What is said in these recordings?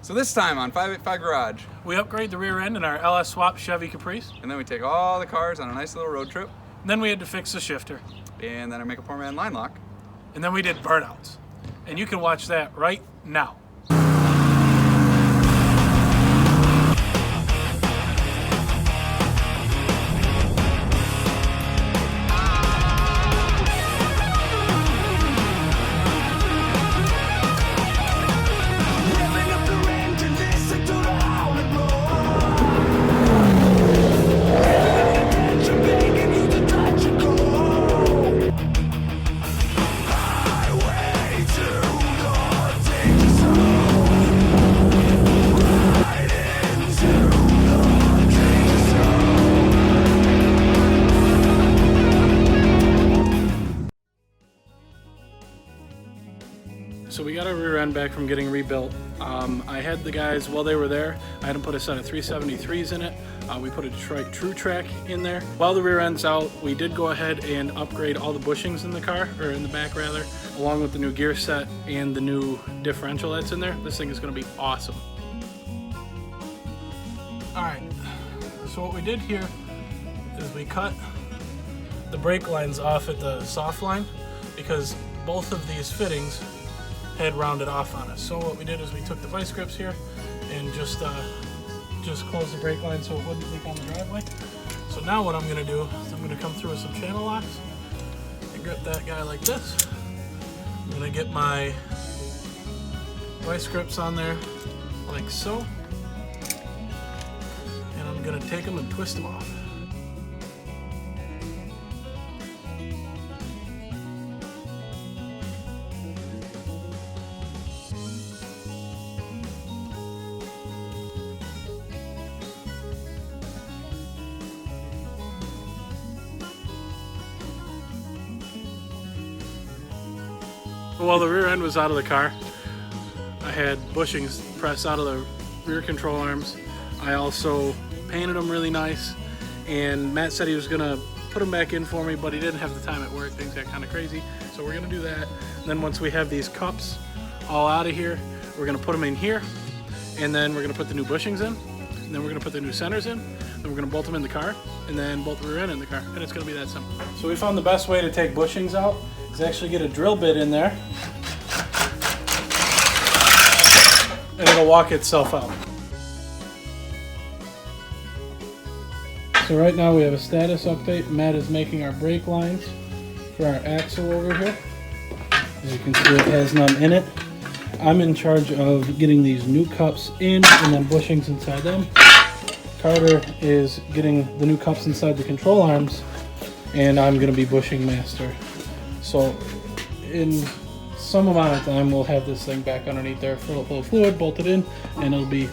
So this time on 585 Garage, we upgrade the rear end in our LS Swap Chevy Caprice. and then we take all the cars on a nice little road trip, And then we had to fix the shifter. and then I make a poor man line lock. And then we did burnouts. And you can watch that right now. So we got our rear end back from getting rebuilt. I had the guys, while they were there, I had them put a set of 373s in it. We put a Detroit True Track in there. While the rear end's out, we did go ahead and upgrade all the bushings in the car, or in the back rather, along with the new gear set and the new differential that's in there. This thing is going to be awesome. Alright, so what we did here is we cut the brake lines off at the soft line because both of these fittings had rounded off on us. So what we did is we took the vice grips here and just closed the brake line so it wouldn't leak on the driveway. So now what I'm going to do is I'm going to come through with some channel locks and grip that guy like this. I'm going to get my vice grips on there like so, and I'm going to take them and twist them off. While the rear end was out of the car, I had bushings pressed out of the rear control arms. I also painted them really nice, and Matt said he was gonna put them back in for me, but he didn't have the time at work. Things got kind of crazy, so we're gonna do that. And then once we have these cups all out of here, we're gonna put them in here, and then we're gonna put the new bushings in, and then we're gonna put the new centers in, then we're gonna bolt them in the car, and then bolt the rear end in the car, and it's gonna be that simple. So we found the best way to take bushings out is actually get a drill bit in there, and it'll walk itself out. So right now we have a status update. Matt is making our brake lines for our axle over here. As you can see, it has none in it. I'm in charge of getting these new cups in and then bushings inside them. Carter is getting the new cups inside the control arms, and I'm going to be bushing master. So in some amount of time we'll have this thing back underneath there, full of fluid, bolted in, and it'll be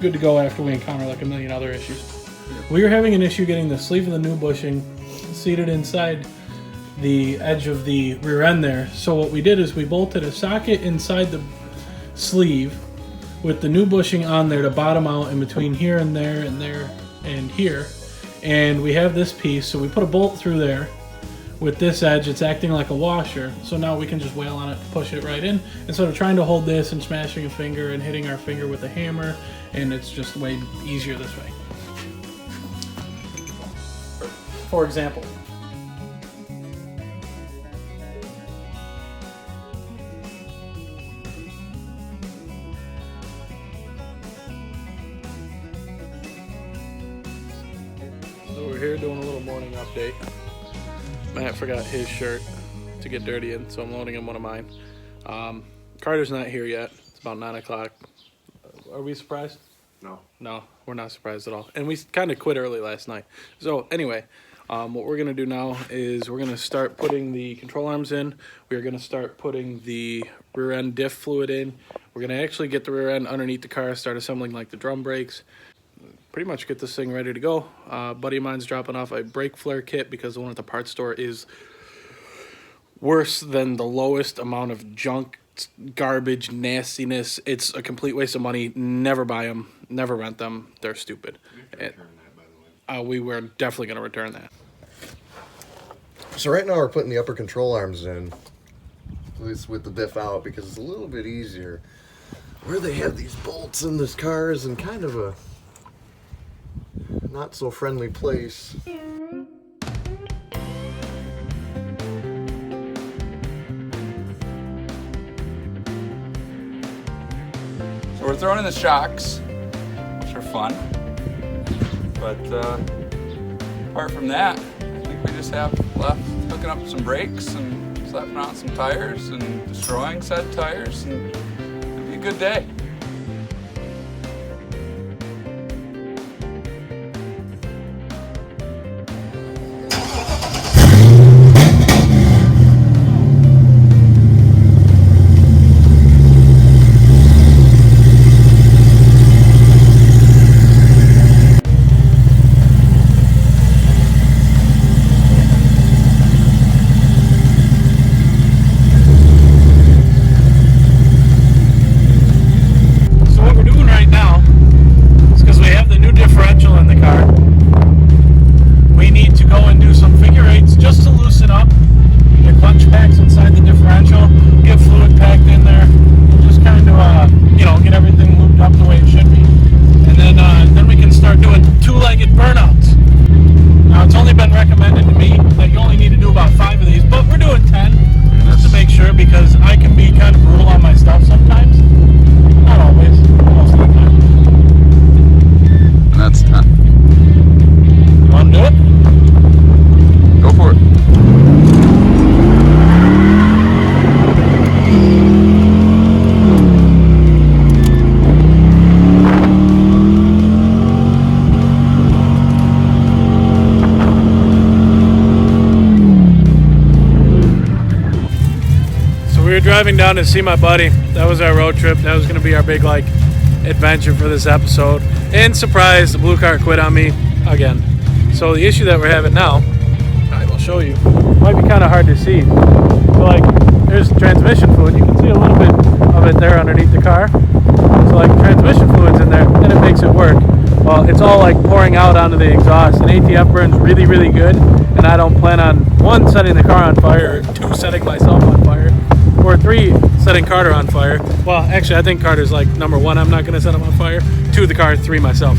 good to go after we encounter like a million other issues. We were having an issue getting the sleeve of the new bushing seated inside the edge of the rear end there. So what we did is we bolted a socket inside the sleeve with the new bushing on there to bottom out in between here and there and there and here. And we have this piece, so we put a bolt through there. With this edge, it's acting like a washer, so now we can just wail on it, push it right in, instead of trying to hold this and smashing a finger and hitting our finger with a hammer, and it's just way easier this way. For example. So we're here doing a little morning update. Matt forgot his shirt to get dirty in, so I'm loading him one of mine. Carter's not here yet. It's about 9 o'clock. Are we surprised? No. No, we're not surprised at all. And we kind of quit early last night. So anyway, what we're going to do now is we're going to start putting the control arms in. We're going to start putting the rear end diff fluid in. We're going to actually get the rear end underneath the car, start assembling like the drum brakes. Pretty much get this thing ready to go. Buddy of mine's dropping off a brake flare kit because the one at the parts store is worse than the lowest amount of junk, garbage, nastiness. It's a complete waste of money. Never buy them. Never rent them. They're stupid. You can return that, by the way. We were definitely going to return that. So right now we're putting the upper control arms in, at least with the diff out, because it's a little bit easier where they have these bolts in this car is in kind of a not so friendly place. So we're throwing in the shocks, which are fun. But apart from that, I think we just have left hooking up some brakes and slapping on some tires and destroying said tires, and it'll be a good day. Differential in the car. We need to go and do some figure eights just to loosen up the clutch packs inside the differential, get fluid packed in there, just kind of get everything looped up the way it should be, and then we can start doing two-legged burnouts. Now it's only been recommended to me that you only need to do about 5 of these, but we're doing 10 just to make sure, because I can be kind of brutal on my stuff sometimes. Not always, most of the time. And that's 10. You want to do it? Go for it. So we were driving down to see my buddy. That was our road trip. That was going to be our big adventure for this episode. And surprise, the blue car quit on me again. So the issue that we're having now, I will show you, might be kind of hard to see. So there's transmission fluid. You can see a little bit of it there underneath the car. So transmission fluid's in there, and it makes it work. Well, it's all pouring out onto the exhaust, and ATF burns really, really good. And I don't plan on 1, setting the car on fire, or 2, setting myself on fire, or 3, setting Carter on fire. Well, actually, I think Carter's number 1. I'm not going to set him on fire. 2, the car. 3, myself.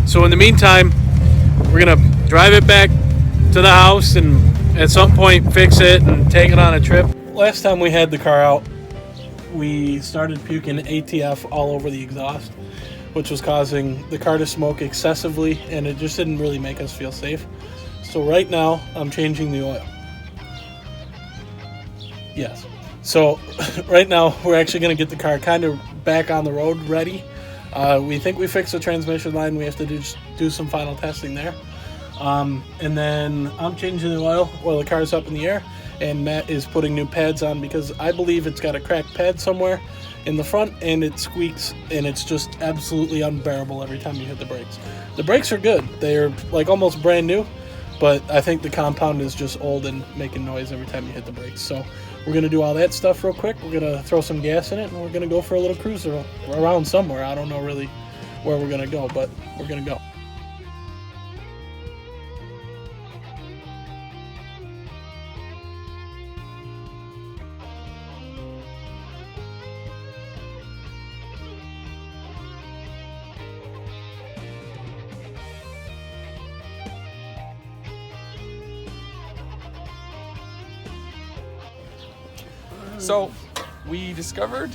So in the meantime, we're going to drive it back to the house and at some point fix it and take it on a trip. Last time we had the car out, we started puking ATF all over the exhaust, which was causing the car to smoke excessively, and it just didn't really make us feel safe. So right now, I'm changing the oil. Yes. So right now, we're actually going to get the car kind of back on the road ready. We think we fixed the transmission line. We have to do some final testing there. And then I'm changing the oil while the car's up in the air, and Matt is putting new pads on because I believe it's got a cracked pad somewhere in the front, and it squeaks, and it's just absolutely unbearable every time you hit the brakes. The brakes are good. They're almost brand new, but I think the compound is just old and making noise every time you hit the brakes. So we're going to do all that stuff real quick. We're going to throw some gas in it, and we're going to go for a little cruise around somewhere. I don't know really where we're going to go, but we're going to go. So we discovered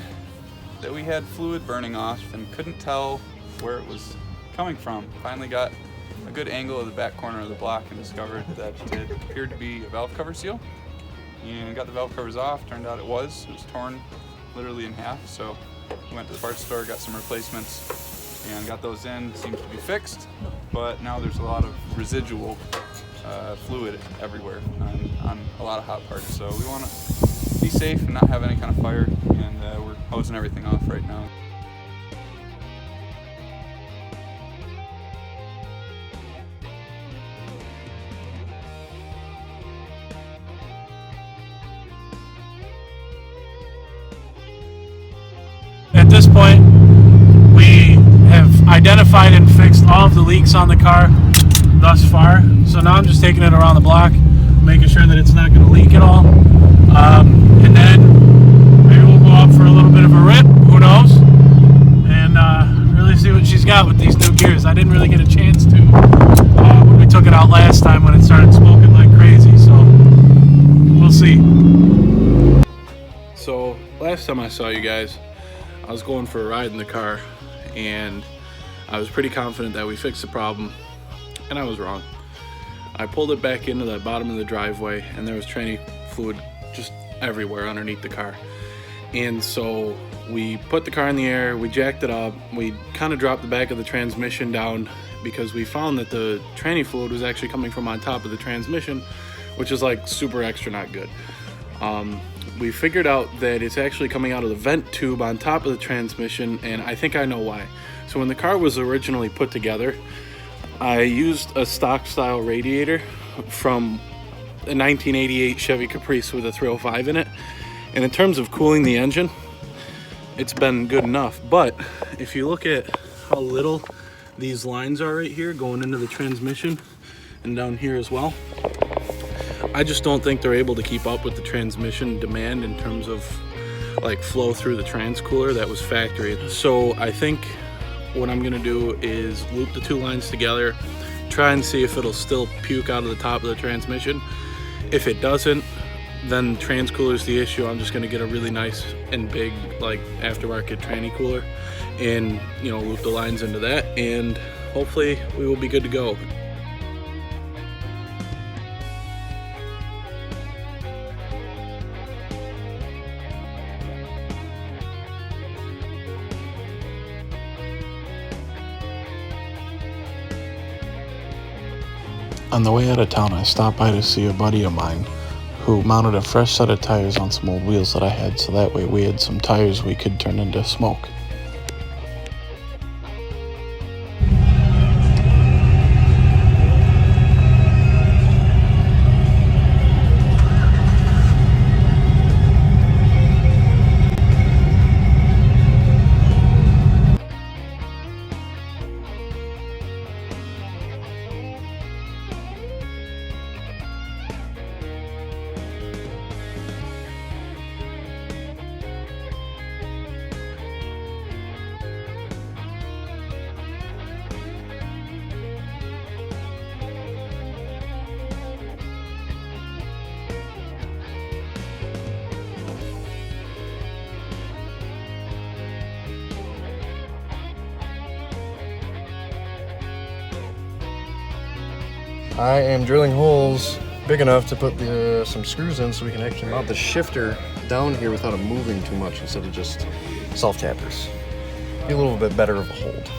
that we had fluid burning off and couldn't tell where it was coming from. Finally got a good angle of the back corner of the block and discovered that it appeared to be a valve cover seal, and got the valve covers off. Turned out it was torn literally in half. So we went to the parts store, got some replacements, and got those in. Seems to be fixed, but now there's a lot of residual fluid everywhere on a lot of hot parts. So we want to be safe and not have any kind of fire, and we're hosing everything off right now. At this point, we have identified and fixed all of the leaks on the car thus far. So now I'm just taking it around the block, making sure that it's not going to leak at all. And then maybe we'll go out for a little bit of a rip, who knows? got with these new gears. I didn't really get a chance to when we took it out last time when it started smoking like crazy, so we'll see. So last time I saw you guys, I was going for a ride in the car and I was pretty confident that we fixed the problem, and I was wrong. I pulled it back into the bottom of the driveway and there was tranny fluid just everywhere underneath the car. And so we put the car in the air, we jacked it up, we kind of dropped the back of the transmission down because we found that the tranny fluid was actually coming from on top of the transmission, which is like super extra not good. We figured out that it's actually coming out of the vent tube on top of the transmission, and I think I know why. So when the car was originally put together, I used a stock style radiator from a 1988 Chevy Caprice with a 305 in it. And in terms of cooling the engine, it's been good enough. But if you look at how little these lines are right here going into the transmission and down here as well, I just don't think they're able to keep up with the transmission demand in terms of like flow through the transcooler that was factory. So I think what I'm gonna do is loop the two lines together, try and see if it'll still puke out of the top of the transmission. If it doesn't, then transcooler's the issue. I'm just gonna get a really nice and big like aftermarket tranny cooler and, you know, loop the lines into that, and hopefully we will be good to go. On the way out of town, I stopped by to see a buddy of mine who mounted a fresh set of tires on some old wheels that I had, so that way we had some tires we could turn into smoke. I am drilling holes big enough to put some screws in so we can actually mount the shifter down here without it moving too much instead of just self-tappers. Be a little bit better of a hold.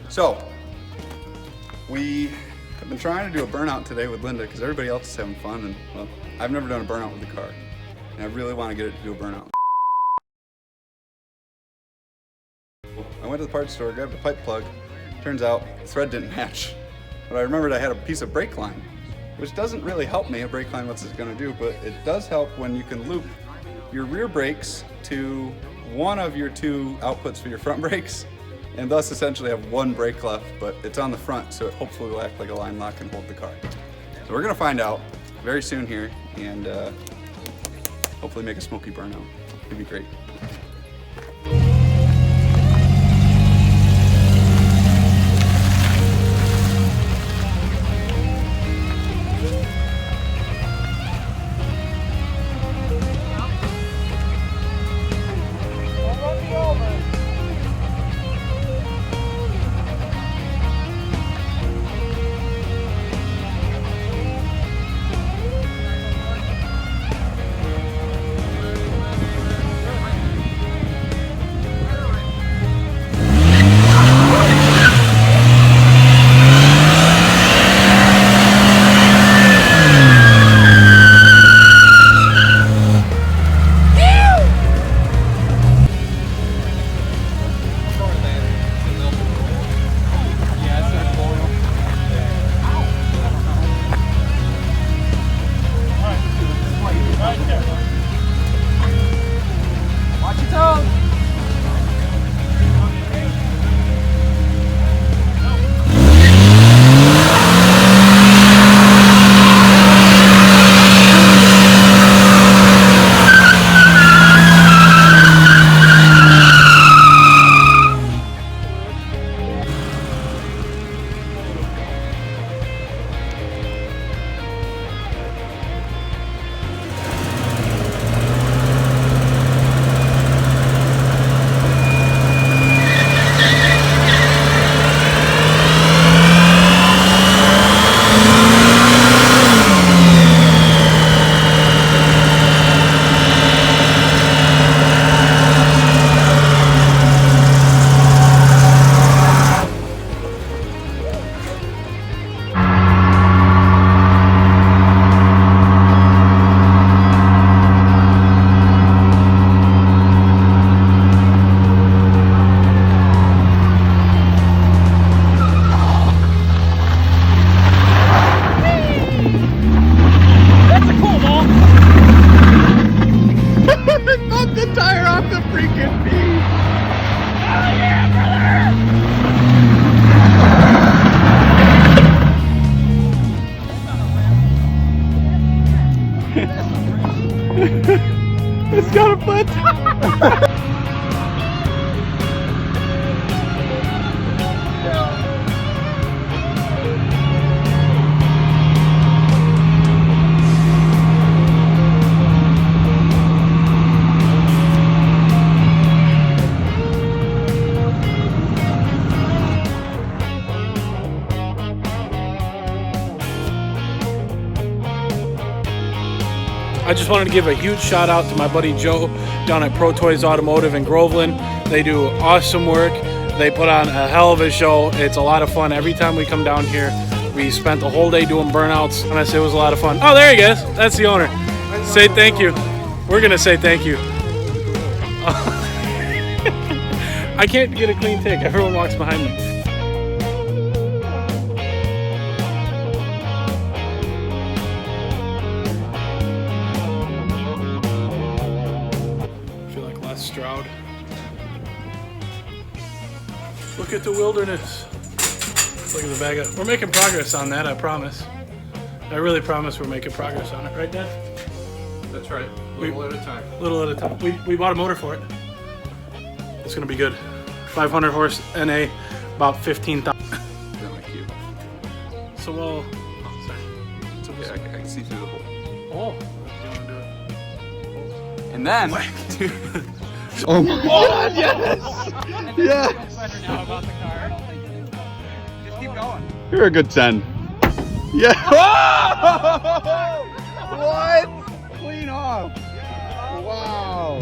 So, we have been I'm trying to do a burnout today with Linda because everybody else is having fun, and well, I've never done a burnout with the car, and I really want to get it to do a burnout. I went to the parts store, grabbed a pipe plug. Turns out the thread didn't match, but I remembered I had a piece of brake line, which doesn't really help me. A brake line, what's it going to do? But it does help when you can loop your rear brakes to one of your two outputs for your front brakes, and thus essentially have one brake left, but it's on the front, so it hopefully will act like a line lock and hold the car. So we're gonna find out very soon here, and hopefully make a smoky burnout. It'd be great. It's got a foot. I just wanted to give a huge shout out to my buddy Joe down at Pro Toys Automotive in Groveland. They do awesome work. They put on a hell of a show. It's a lot of fun. Every time we come down here, we spent the whole day doing burnouts, and I say it was a lot of fun. Oh, there he is. That's the owner. Say thank you. We're gonna say thank you. I can't get a clean take. Everyone walks behind me. Stroud. Look at the wilderness. Look at the bag of. We're making progress on that, I promise. I really promise we're making progress on it, right, Dad? That's right. Little at a time. Little at a time. We bought a motor for it. It's gonna be good. 500 horse NA, about 15,000. Isn't that cute? So well. Oh, sorry. It's okay. I can see through the hole. Oh. You wanna do it? And then. Oh my God! Yes! Yes! Now about the car. Just keep going. You're a good 10. Yeah. What? Clean off. Wow.